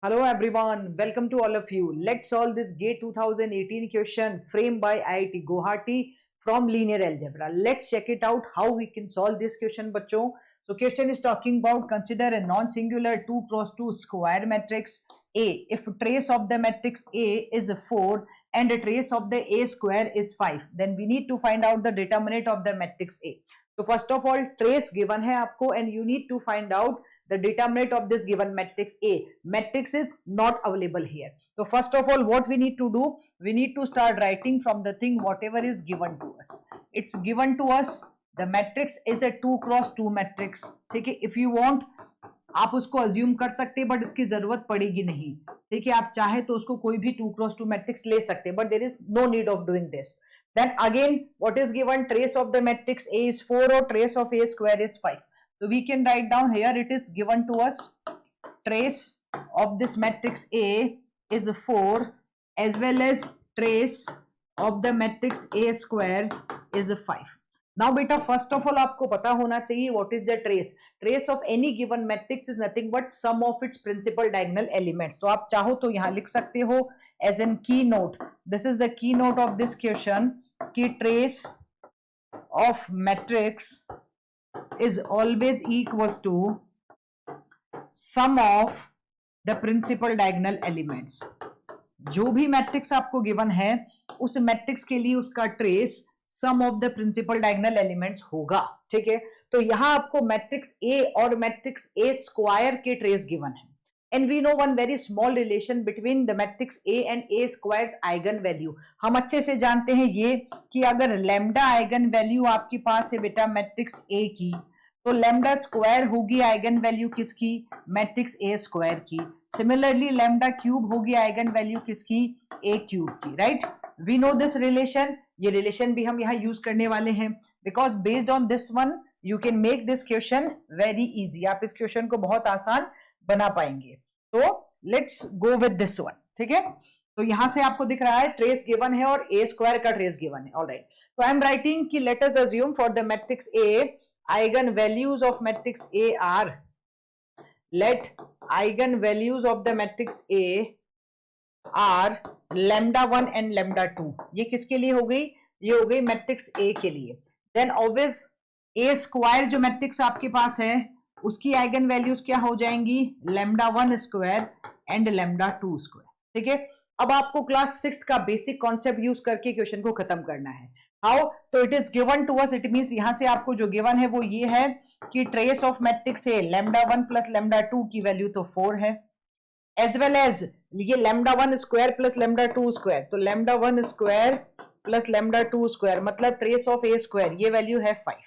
Hello everyone, welcome to all of you. Let's solve this GATE 2018 question framed by IIT Guwahati from linear algebra. Let's check it out how we can solve this question बच्चों. So question is talking about consider a non-singular 2 cross 2 square matrix A. If trace of the matrix A is 4 and a trace of the A square is 5, then we need to find out the determinant of the matrix A. So first of all trace given है आपको and you need to find out the determinant of this given matrix A. Matrix is not available here. So first of all what we need to do, we need to start writing from the thing whatever is given to us. It's given to us the matrix is a 2 cross 2 matrix. ठीक है, if you want आप उसको assume कर सकते हैं but इसकी जरूरत पड़ेगी नहीं. ठीक है, आप चाहे तो उसको कोई भी 2 cross 2 मैट्रिक्स ले सकते हैं but there is no need of doing this. Then again what is given, trace of the matrix A is 4 or trace of A square is 5. So we can write down here it is given to us trace of this matrix A is 4 as well as trace of the matrix A square is 5. Now beta first of all आपको पता होना चाहिए what is the trace. Trace of any given matrix is nothing but sum of its principal diagonal elements. तो आप चाहो तो यहाँ लिख सकते हो as in keynote. This is the keynote of this question कि trace of matrix is always equals to sum of the principal diagonal elements. जो भी मैट्रिक्स आपको गिवन है उस मैट्रिक्स के लिए उसका trace sum of the principal diagonal elements होगा. ठीक है, तो यहां आपको मैट्रिक्स ए और मैट्रिक्स ए स्क्वायर के ट्रेस गिवन है and we know one very small relation between the matrix A and A squares eigen value. हम अच्छे से जानते हैं ये कि अगर लैम्डा आइगन वैल्यू आपके पास है बेटा मैट्रिक्स ए की तो लैम्डा स्क्वायर होगी आइगन वैल्यू किसकी, मैट्रिक्स ए स्क्वायर की. सिमिलरली लैम्डा क्यूब होगी आइगन वैल्यू किसकी, ए क्यूब की. Right, we know this relation. ये रिलेशन भी हम यहाँ यूज करने वाले हैं because based on this one you can make this question very easy. आप इस क्वेश्चन को बहुत आसान बना पाएंगे. तो let's go with this one. ठीक है, तो यहां से आपको दिख रहा है ट्रेस गिवन है और ए स्क्वायर का ट्रेस गिवन है. ऑलराइट, तो आई एम राइटिंग कि let us assume for the matrix A eigen values of matrix A are, let eigen values of the matrix A are lambda 1 and lambda 2. ये किसके लिए हो गई, ये हो गई मैट्रिक्स A के लिए. Then obvious A स्क्वायर जो मैट्रिक्स आपके पास है उसकी आइगन वैल्यूज क्या हो जाएंगी, lambda 1 square and lambda 2 square. ठीक है, अब आपको क्लास 6 का बेसिक कॉन्सेप्ट यूज करके क्वेश्चन को खत्म करना है. हाउ, तो it is given to us, it means यहां से आपको जो गिवन है वो ये है कि trace of matrix A lambda 1 plus lambda 2 की वैल्यू तो 4 है एज वेल एज ये lambda 1 square plus lambda 2 square, तो lambda 1 square plus lambda 2 square मतलब ट्रेस ऑफ ए स्क्वायर ये वैल्यू है 5.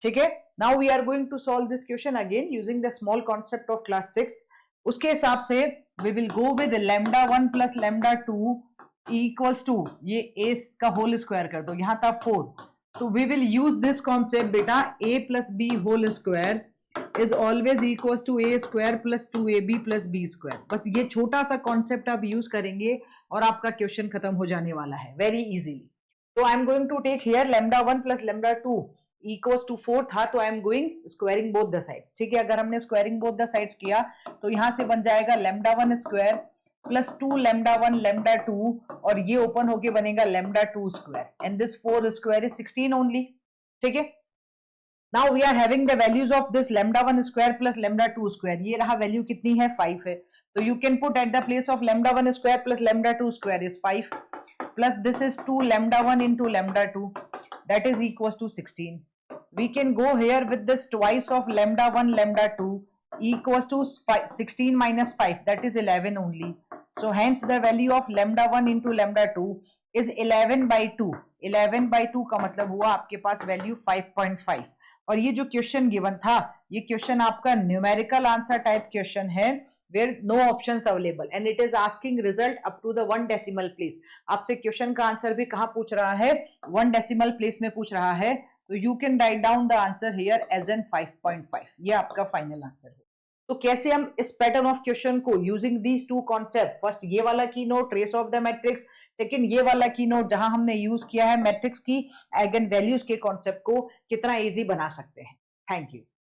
ठीक है, now we are going to solve this question again using the small concept of class 6. उसके हिसाब से we will go with lambda 1 plus lambda 2 equals to ये A का होल स्क्वायर कर दो, यहां था 4. तो we will use this concept बेटा a plus B whole square is always equals to A square plus 2ab plus B square. बस ये छोटा सा कॉन्सेप्ट आप यूज करेंगे और आपका क्वेश्चन खत्म हो जाने वाला है वेरी इजीली. तो I am going to take here lambda 1 plus lambda 2 equals to 4 था तो I am going squaring both the sides. ठीक है, अगर हमने स्क्वायरिंग बोथ द साइड्स किया तो यहां से बन जाएगा lambda 1 square plus 2 lambda 1 lambda 2 और ये ओपन होके बनेगा lambda 2 square and this 4 square is 16 only. ठीक है, now we are having the values of this lambda 1 square plus lambda 2 square. ये रहा वैल्यू कितनी है, 5 है. तो you can put at the place of lambda 1 square plus lambda 2 square is 5 plus this is 2 lambda 1 into lambda 2 that is equals to 16. We can go here with this twice of lambda 1 lambda 2 equals to 16 minus 5 that is 11 only. So hence the value of lambda 1 into lambda 2 is 11 by 2. 11 by 2 का मतलब हुआ आपके पास value 5.5. और ये जो question given था ये question आपका न्यूमेरिकल आंसर टाइप क्वेश्चन है where no options available and it is asking result up to the 1 decimal place. आपसे क्वेश्चन का आंसर भी कहाँ पूछ रहा है, 1 decimal place में पूछ रहा है. तो you can write down the answer here as an 5.5. ये आपका फाइनल आंसर है. तो कैसे हम इस पैटर्न ऑफ क्वेश्चन को using these two concept, first ये वाला की note trace of the matrix, second ये वाला की नोट जहां हमने यूज किया है मैट्रिक्स की आइगन वैल्यूज के कॉन्सेप्ट को कितना इजी बना सकते हैं. Thank you.